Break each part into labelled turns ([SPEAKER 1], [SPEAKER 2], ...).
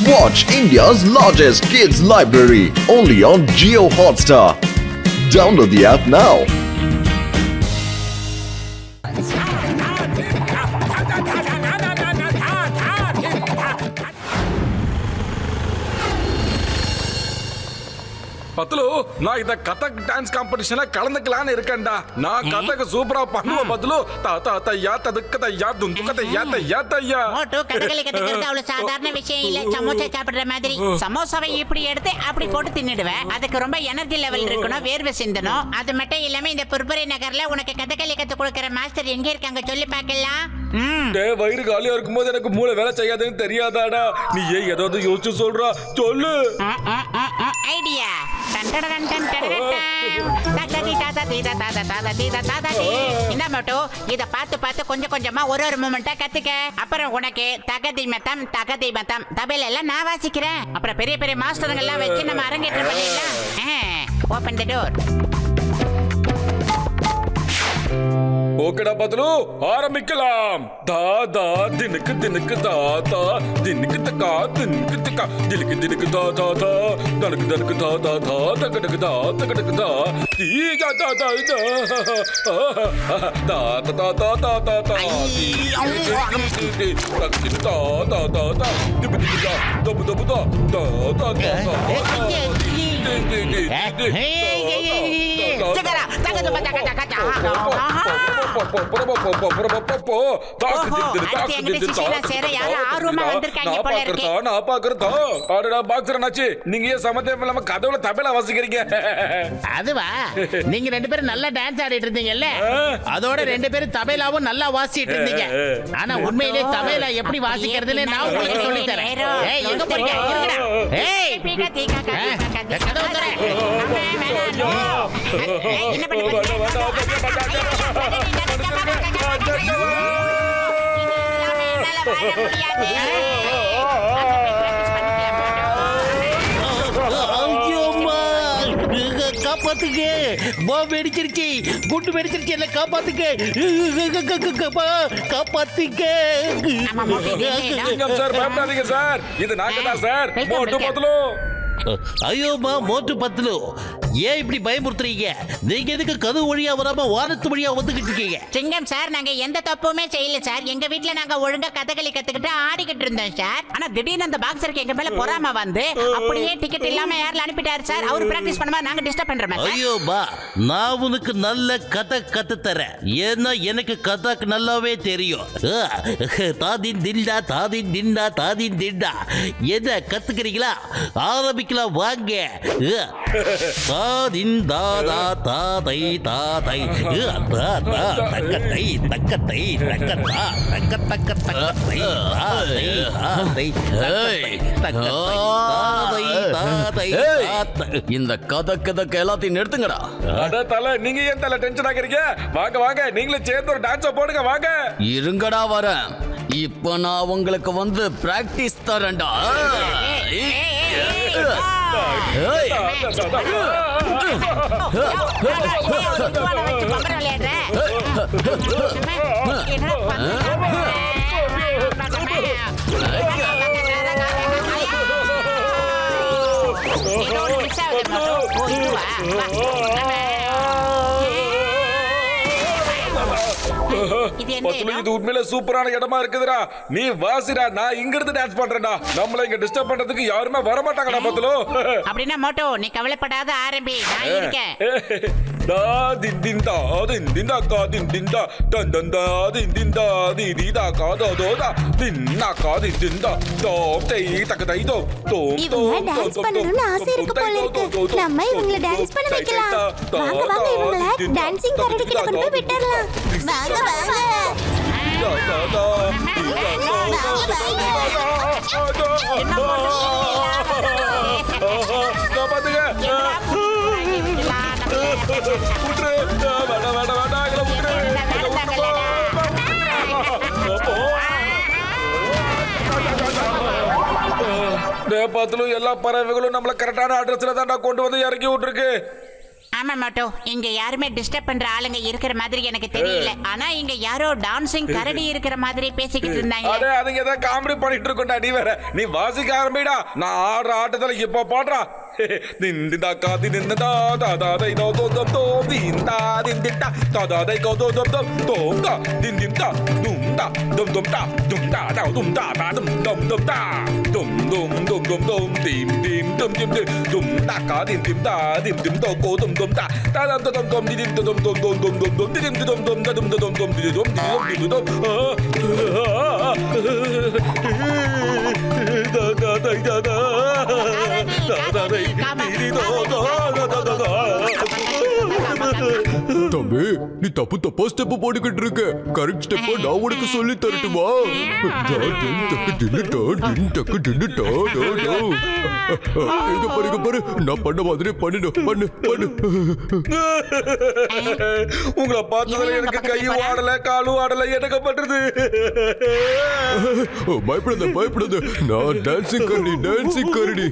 [SPEAKER 1] Watch India's largest kids library only on Jio Hotstar. Download the app now.
[SPEAKER 2] பத்துலு நான் இந்த Kathak dance காம்படிஷன்ல கலந்துக்கலான்னு இருக்கேன்டா. நான் கதக் சூப்பரா பண்ணுவேன் பத்துலு. தா தையா ததுக்க தையா துந்துக்க தையா தையா தையா.
[SPEAKER 3] மோட்டு கதகளி கத்துக்கிறது அவ்வளவு சாதாரண விஷயம் இல்ல. சமோசா சாப்பிடுற மாதிரி சமோசாவை இப்படி எடுத்து அப்படி போட்டு தின்னுடுவேன். அதுக்கு ரொம்ப எனர்ஜி லெவல் இருக்கணும், வேர்வை சிந்தணும். அது மட்டும் இல்லாம இந்த புர்புரை நகர்ல உனக்கு கதகளி கத்து கொடுக்கிற மாஸ்டர் எங்க இருக்காங்க சொல்லி பார்க்கலாம்.
[SPEAKER 2] வயிறு காலியா இருக்கும்போது எனக்கு மூளை வேலை செய்யாதுன்னு தெரியாதாடா. நீ ஏன் ஏதாவது யோசிச்சு சொல்றா சொல்லு.
[SPEAKER 3] ஐடியா இந்த மட்டும் இத பார்த்து பார்த்து கொஞ்சம் கொஞ்சமா ஒரு மூமெண்டா கத்துக்க. அப்புறம் உனக்கு தகதி மத்தம் தபையில எல்லாம் நான் வாசிக்கிறேன். அப்புறம் பெரிய பெரிய மாஸ்டருங்க எல்லாம் வச்சு நம்ம அரங்கேற்றம் பண்ணிடலாம். ஓபன் தி டோர்.
[SPEAKER 2] ஓகேடா பத்துலு, ஆரம்பிக்கலாம். தா தினுக்கு தினுக்கு தா தினுக்கு தக்கா தினுக்கு தக்கா திலுக்கு தினுக்கு தா தனக்கு தனக்கு தா தகடக்கு தா தீகா தா நீங்க சமத்தம் இல்லாம கதவுல தபேலா வாசிக்கிறீங்க.
[SPEAKER 4] அதுவா, நீங்க ரெண்டு பேரும் நல்லா டான்ஸ் ஆடிட்டு இருந்தீங்கல்ல, அதோட ரெண்டு பேரும் தபேலாவும் நல்லா வாசிட்டு இருந்தீங்க. ஆனா உண்மையிலே தபேலா எப்படி வாசிக்கிறதுன்னு நான் உங்களுக்கு சொல்லி தரேன். ஏய், எங்க போறீங்க? இருங்கடா. ஏய், கதவு தர.
[SPEAKER 3] என்ன பண்ணி
[SPEAKER 4] காப்பாத்துக்க, பாம்பு வெடிச்சிருச்சு, குண்டு வெடிச்சிருச்சு, எல்லாம் காப்பாத்துக்க, காப்பாத்துக்க.
[SPEAKER 2] சார் பயப்படாதீங்க சார், இது நாங்க தான் சார். மோட்டு பத்துலு.
[SPEAKER 4] ஐயோமா மோட்டு பத்துலு, ஏன் இப்படி பயமுறுத்துறீங்க? நீங்க எதுக்கு கதவு வழியா வராம வானத்து வழியா வந்துகிட்டு இருக்கீங்க?
[SPEAKER 3] சிங்கம் சார், நாங்க எந்த தப்புமே செய்யல சார். எங்க வீட்ல நாங்க ஒழுங்கா கதகளி கத்துக்கிட்டு ஆடிக்கிட்டு இருந்தோம் சார். ஆனா திடீர்னு அந்த பாக்ஸருக்கு எங்க மேல பொறாம வந்து அப்படியே டிக்கெட் இல்லாம ஏர்ல அனுப்பிட்டாரு சார். அவர் பிராக்டிஸ் பண்ணும்போது நாங்க டிஸ்டர்ப் பண்றோம்.
[SPEAKER 4] ஐயோமா, நான் உனக்கு நல்ல கதக் கத்து தரேன். ஏன்னா எனக்கு கதக் நல்லாவே தெரியும். தாதின் திண்டா தாதின் திண்டா தாதின் திண்டா. என்ன கத்துக்கிறீங்களா? ஆரம்பிக்கலாம் வாங்க. தாதின் தாதா தாதை தாதை தக்கத்தை தக்கத்தை தக்கத்தா தக்க தக்க தக்கத்தை தாதை தாதை தாதை தாதை.
[SPEAKER 5] இந்த கதக்கு எல்லாத்தையும் நிறுத்துங்கடா.
[SPEAKER 2] அட தல, நீங்க ஏன் தல டென்ஷன் ஆகிறீங்க? வாங்க வாங்க, நீங்களும் சேர்ந்து ஒரு டான்ஸ் போடுங்க வாங்க.
[SPEAKER 5] இருங்கடா வரேன். இப்போ நான் உங்களுக்கு வந்து பிராக்டிஸ் தரேன்டா.
[SPEAKER 2] இது உண்மையில சூப்பரான இடமா இருக்குதுடா. நீ வாசிடா, நான் இங்க இருந்து டான்ஸ் பண்றேன்டா. நம்மள இங்க டிஸ்டர்ப் பண்றதுக்கு யாருமே வர மாட்டாங்கடா பத்துலு.
[SPEAKER 3] அப்படின்னா மோட்டோ, நீ கவலைப்படாத, ஆரம்பி, நான் இருக்கேன்.
[SPEAKER 2] தா தின் தின் தா தின் தின் தா கா தின் தின் தா டன் டன் தா தின் தின் தா தி தி தா கா தோ தோ தா தின் நா கா தின் தின் தா தோம் தை தக்க தை தோ தோம்
[SPEAKER 6] இவங்க டான்ஸ் பண்ணணும்னு ஆசை இருக்கு போல இருக்கு. நம்ம இவங்கள டான்ஸ் பண்ண வைக்கலாம். வாங்க வாங்க, இவங்கள டான்சிங் கரடி கிட்ட கொண்டு போய் விட்டுறலாம். வாங்க வாங்க.
[SPEAKER 2] பத்துலு எல்லா பறவைகளும் நம்மள கரெக்டான அட்ரஸ்ல தான் கொண்டு வந்து இறக்கி விட்டுருக்கு.
[SPEAKER 3] ஆமா மோட்டோ, இங்க யாருமே டிஸ்டர்ப் பண்ற ஆளுங்க இருக்கிற மாதிரி எனக்கு தெரியல. ஆனா இங்க யாரோ டான்சிங் கரடி இருக்கிற மாதிரி பேசிக்கிட்டு இருந்தாங்க.
[SPEAKER 2] அடே அதுங்க ஏதோ காமெடி பண்ணிட்டு இருக்கோம்டா. நீ வேற நீ வாசிக்க ஆரம்பிடா. நான் ஆடுற ஆட்டத்துல இப்ப பாடுறா. திண்டிண்டா காதி நின்றதா தாதாதை நோ தோ தோ தோ திண்டா திண்டிண்டா தாதாதை கோ தோ தோ தோ தோங்கா திண்டிண்டா தும்டா தும் தும்டா தும்டா டா தும்டா டா தும் தும் தும்டா தும் தும் தும் தும் தும் திம் திம் தும் திம் தும்டா காதி திம்டா திம் திம் தோ கோ தும் தும்டா தாதா தும் தும் திம் தும் தும் தும் தும் தும் தும் தும் திம் தும் தும் தும் தும் தும் தும் தும் தும்
[SPEAKER 7] தம்பி, நீ தப்பு தப்பா ஸ்டெப் போட்டுக்கிட்டு இருக்க. கரெக்ட் ஸ்டெப் நான் உனக்கு சொல்லி தரட்டுமா? இங்க பாரு, நான் பண்ண மாதிரி பண்ணு.
[SPEAKER 2] உங்களை பார்த்ததுல எனக்கு கையும் ஆடல காலும் ஆடல எனக்கு பண்றது.
[SPEAKER 7] பயப்படாத. நான் டான்சிங் கரடி.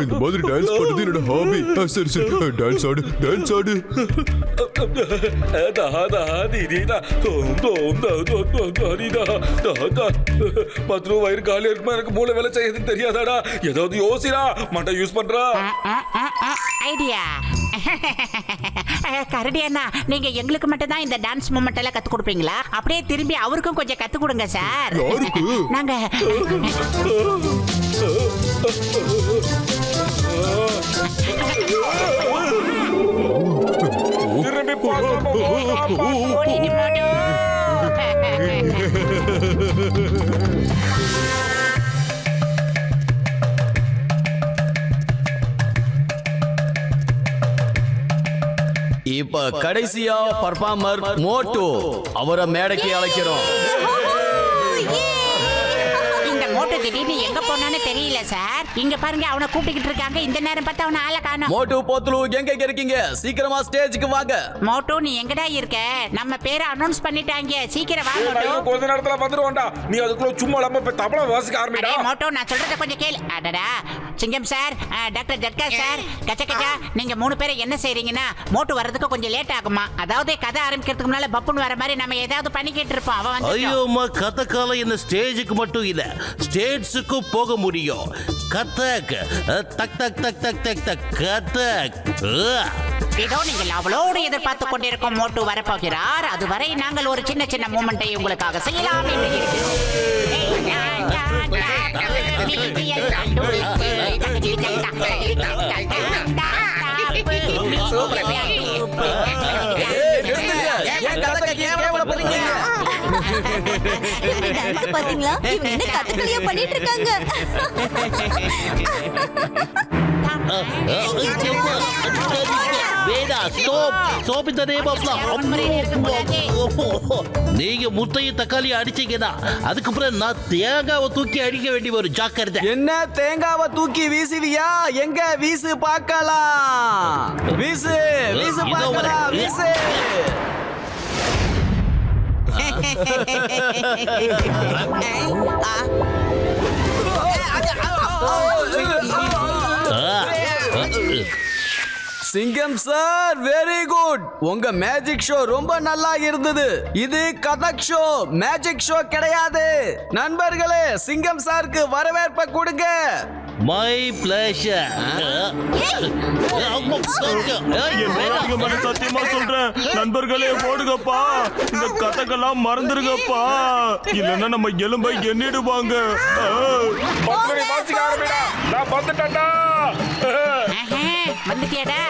[SPEAKER 7] இந்த மாதிரி டான்ஸ் பண்றது என்னோட ஹாபி. சரி, டான்ஸ் ஆடு.
[SPEAKER 2] வயிறு காலி இருக்குமா? எனக்கு மூளை வேலை செய்யறது தெரியாதாடா? ஏதாவது யோசிடா. மண்டை யூஸ் பண்றா
[SPEAKER 3] ஐடியா. கரடி அண்ணா, நீங்க எங்களுக்கு மட்டும் தான் இந்த டான்ஸ் மூமெண்ட் எல்லாம் கத்து கொடுப்பீங்களா? அப்படியே திரும்பி அவருக்கும் கொஞ்சம் கத்து கொடுங்க சார். நாங்க
[SPEAKER 2] திரும்பி
[SPEAKER 5] இப்ப கடைசியா பர்ஃபார்மர் மோட்டோ, அவரை மேடைக்கு அழைக்கிறோம்.
[SPEAKER 3] மோட்டோ திடீர்னு எங்க போனான்னு தெரியல சார். இங்க பாருங்க, அவனை கூப்பிட்டுக்கிட்டு இருக்காங்க. இந்த நேரம் பார்த்து அவனை ஆள காணோம்.
[SPEAKER 5] மோட்டோ போத்துலு எங்க இருக்கீங்க? சீக்கிரமா ஸ்டேஜுக்கு வாங்க.
[SPEAKER 3] மோட்டோ, நீ எங்கடா இருக்க? நம்ம பேரை அனௌன்ஸ் பண்ணிட்டாங்க. சீக்கிரம் வா மோட்டோ.
[SPEAKER 2] கொஞ்ச நேரத்துல வந்துருவான்டா. நீ அதுக்குள்ள சும்மா இல்லாம போய் தபலா வாசிக்க ஆரம்பிடா.
[SPEAKER 3] மோட்டோ, நான் சொல்றத கொஞ்சம் கேளு. அடடா, சிங்கம் சார், டாக்டர் ஜட்கா சார், கச்சா நீங்க 3 பேரை என்ன செய்றீங்கன்னா மோட்டோ வர்றதுக்கு கொஞ்சம் லேட் ஆகுமா? அதாவது கதை ஆரம்பிக்கிறதுக்கு முன்னால பப்புன்னு வர மாதிரி நம்ம ஏதாவது பண்ணிக்கிட்டு இருப்போம். அவன் வந்து
[SPEAKER 8] ஐயோமா, கதை காலம் என்ன ஸ்டேஜுக்கு மட்டும் இல்ல, ஸ்டேட்ஸுக்கு போக முடியும். கதக் தக் தக் தக் தக் தக் தக் கதக்.
[SPEAKER 3] இதோ நீங்கள் அவளோடு எதிர்பார்த்து கொண்டிருக்கும் மோட்டு வரப்போகிறார். அதுவரை நாங்கள் ஒரு சின்ன மூமெண்ட்டை உங்களுக்காக செய்யலாம் என்று இருக்கிறோம்.
[SPEAKER 6] பாத்தீங்களா, இவங்க என்ன கதகளியா பண்ணிட்டு இருக்காங்க?
[SPEAKER 8] நீங்க முட்டையும் தக்காளி அடிச்சீங்கன்னா அதுக்கப்புறம் நான் தேங்காவை தூக்கி அடிக்க வேண்டி வரும். ஜாக்கிரதை.
[SPEAKER 5] என்ன தேங்காவை தூக்கி வீசுவியா? எங்க வீசு பார்க்கலாம். வீசு பார்க்கலாம். வீசு. சிங்கம் சார், வெரி குட். உங்க மேஜிக் ஷோ ரொம்ப நல்லா இருந்தது. இது கதக் ஷோ, மேஜிக் ஷோ கிடையாது. நண்பர்களே, சிங்கம் சாருக்கு வரவேற்பை கொடுங்க.
[SPEAKER 8] My pleasure.
[SPEAKER 9] சத்தியமா சொல்றேன் நண்பர்களே, போடுங்கப்பா. இந்த கதைக்கெல்லாம் மறந்துருங்கப்பா, இல்லன்னா நம்ம எலும்பை எண்ணிடுவாங்க.
[SPEAKER 2] வாசிக்க ஆரம்பிடா. நான் வந்துட்டேன்டா.
[SPEAKER 3] வந்துட்டியாடா?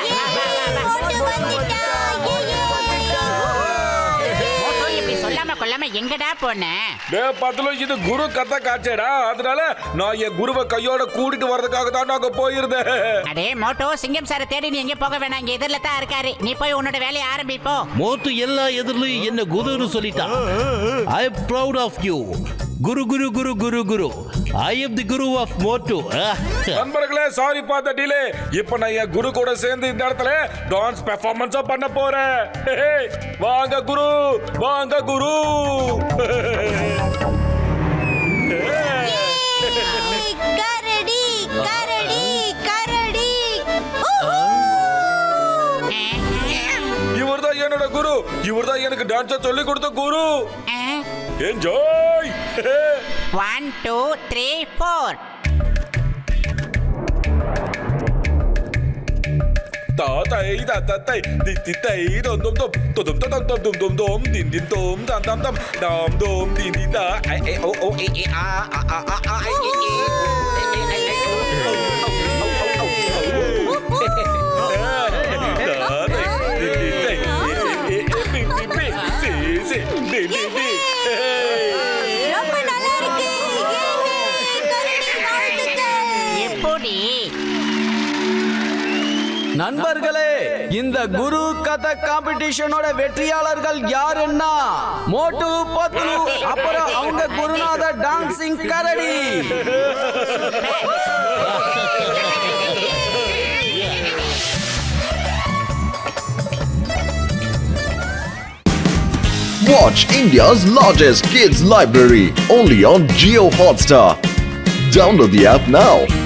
[SPEAKER 3] சொல்லாம கொள்ளாம எங்கடா போன?
[SPEAKER 2] இது குரு கதை காட்சேடா. அதனால நான் என் குருவை கையோட கூட்டிட்டு வர்றதுக்காக தான் நாங்க போயிருந்தேன்.
[SPEAKER 3] அடே மோட்டோ, சிங்கம் சாரை தேடி நீ எங்க போக வேணாம். இங்க எதிரில தான் இருக்காரு. நீ போய் உன்னோட வேலையை ஆரம்பிப்போ.
[SPEAKER 8] மோட்டு எல்லா எதிரிலும் என்ன குருன்னு சொல்லிட்டான். I am proud of you. Guru guru guru guru guru. I am the guru of Motu.
[SPEAKER 2] நண்பர்களே, சாரி ஃபார் தி டிலே. இப்போ நான் என் குரு கூட சேர்ந்து இந்த இடத்துல டான்ஸ் பெர்ஃபார்மன்ஸ் பண்ண போறேன். வாங்க குரு, வாங்க குரு.
[SPEAKER 6] கரடி கரடி கரடி.
[SPEAKER 2] என்னோட குரு. இவர்தான் எனக்கு டான்ஸ சொல்லி கொடுத்த குரு.
[SPEAKER 3] ஆ,
[SPEAKER 2] enjoy.
[SPEAKER 3] 1 2 3 4.
[SPEAKER 2] தாத்தை தாத்தை தித்தை dom dom dom dom dom dom dom dom dom dom din din dom dam dam dam dam dom din din da ai ai o o e e a a a a a ai e e
[SPEAKER 6] ரொம்ப நல்லா இருக்கு
[SPEAKER 3] எப்படி
[SPEAKER 5] நண்பர்களே, இந்த குரு கதக் காம்படிஷனோட வெற்றியாளர்கள் யாருன்னா மோட்டு பத்லு, அப்புறம் அவங்க குருநாதர் டான்சிங் கரடி.
[SPEAKER 1] Watch India's largest kids library only on Geo Hotstar. Download the app now.